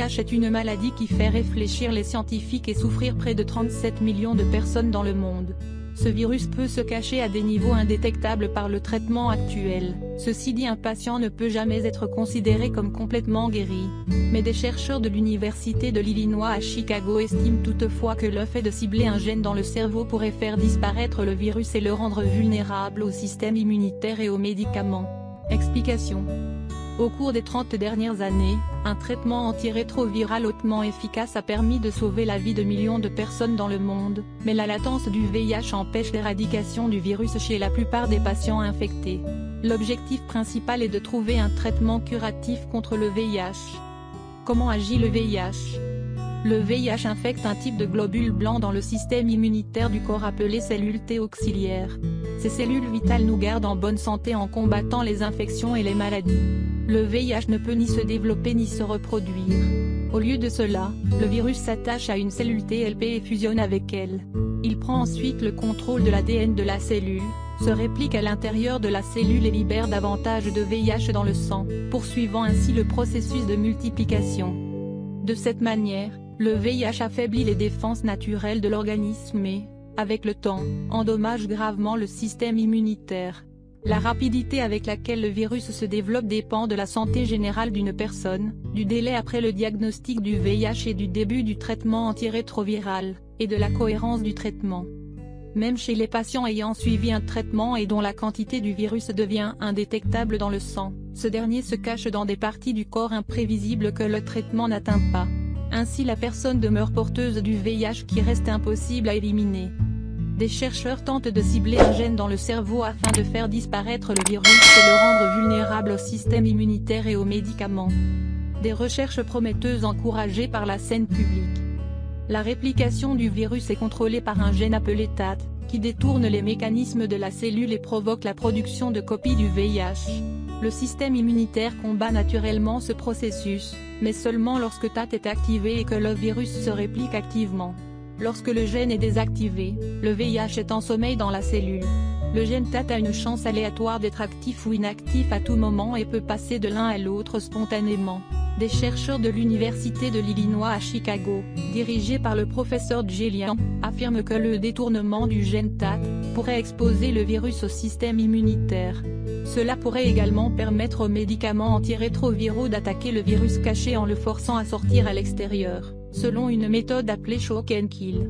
VIH est une maladie qui fait réfléchir les scientifiques et souffrir près de 37 millions de personnes dans le monde. Ce virus peut se cacher à des niveaux indétectables par le traitement actuel. Ceci dit, un patient ne peut jamais être considéré comme complètement guéri. Mais des chercheurs de l'Université de l'Illinois à Chicago estiment toutefois que le fait de cibler un gène dans le cerveau pourrait faire disparaître le virus et le rendre vulnérable au système immunitaire et aux médicaments. Explication. Au cours des 30 dernières années, un traitement antirétroviral hautement efficace a permis de sauver la vie de millions de personnes dans le monde, mais la latence du VIH empêche l'éradication du virus chez la plupart des patients infectés. L'objectif principal est de trouver un traitement curatif contre le VIH. Comment agit le VIH ? Le VIH infecte un type de globule blanc dans le système immunitaire du corps appelé cellules T auxiliaires. Ces cellules vitales nous gardent en bonne santé en combattant les infections et les maladies. Le VIH ne peut ni se développer ni se reproduire. Au lieu de cela, le virus s'attache à une cellule TLP et fusionne avec elle. Il prend ensuite le contrôle de l'ADN de la cellule, se réplique à l'intérieur de la cellule et libère davantage de VIH dans le sang, poursuivant ainsi le processus de multiplication. De cette manière, le VIH affaiblit les défenses naturelles de l'organisme et, avec le temps, endommage gravement le système immunitaire. La rapidité avec laquelle le virus se développe dépend de la santé générale d'une personne, du délai après le diagnostic du VIH et du début du traitement antirétroviral, et de la cohérence du traitement. Même chez les patients ayant suivi un traitement et dont la quantité du virus devient indétectable dans le sang, ce dernier se cache dans des parties du corps imprévisibles que le traitement n'atteint pas. Ainsi la personne demeure porteuse du VIH qui reste impossible à éliminer. Des chercheurs tentent de cibler un gène dans le cerveau afin de faire disparaître le virus et le rendre vulnérable au système immunitaire et aux médicaments. Des recherches prometteuses encouragées par la scène publique. La réplication du virus est contrôlée par un gène appelé TAT, qui détourne les mécanismes de la cellule et provoque la production de copies du VIH. Le système immunitaire combat naturellement ce processus, mais seulement lorsque TAT est activé et que le virus se réplique activement. Lorsque le gène est désactivé, le VIH est en sommeil dans la cellule. Le gène TAT a une chance aléatoire d'être actif ou inactif à tout moment et peut passer de l'un à l'autre spontanément. Des chercheurs de l'Université de l'Illinois à Chicago, dirigés par le professeur Gillian, affirment que le détournement du gène TAT pourrait exposer le virus au système immunitaire. Cela pourrait également permettre aux médicaments antirétroviraux d'attaquer le virus caché en le forçant à sortir à l'extérieur, selon une méthode appelée Shock and Kill.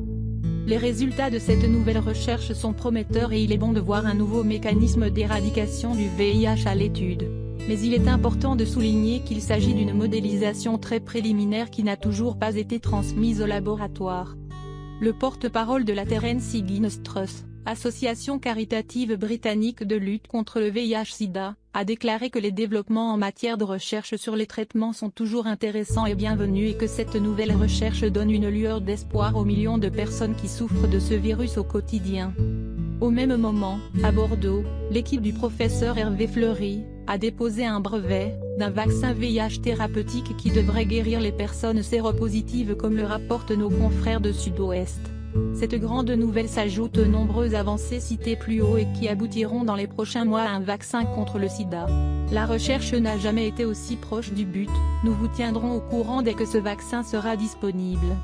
Les résultats de cette nouvelle recherche sont prometteurs et il est bon de voir un nouveau mécanisme d'éradication du VIH à l'étude. Mais il est important de souligner qu'il s'agit d'une modélisation très préliminaire qui n'a toujours pas été transmise au laboratoire. Le porte-parole de la Terence Higgins Trust, association caritative britannique de lutte contre le VIH-Sida, a déclaré que les développements en matière de recherche sur les traitements sont toujours intéressants et bienvenus et que cette nouvelle recherche donne une lueur d'espoir aux millions de personnes qui souffrent de ce virus au quotidien. Au même moment, à Bordeaux, l'équipe du professeur Hervé Fleury a déposé un brevet d'un vaccin VIH thérapeutique qui devrait guérir les personnes séropositives comme le rapportent nos confrères de Sud-Ouest. Cette grande nouvelle s'ajoute aux nombreuses avancées citées plus haut et qui aboutiront dans les prochains mois à un vaccin contre le sida. La recherche n'a jamais été aussi proche du but, nous vous tiendrons au courant dès que ce vaccin sera disponible.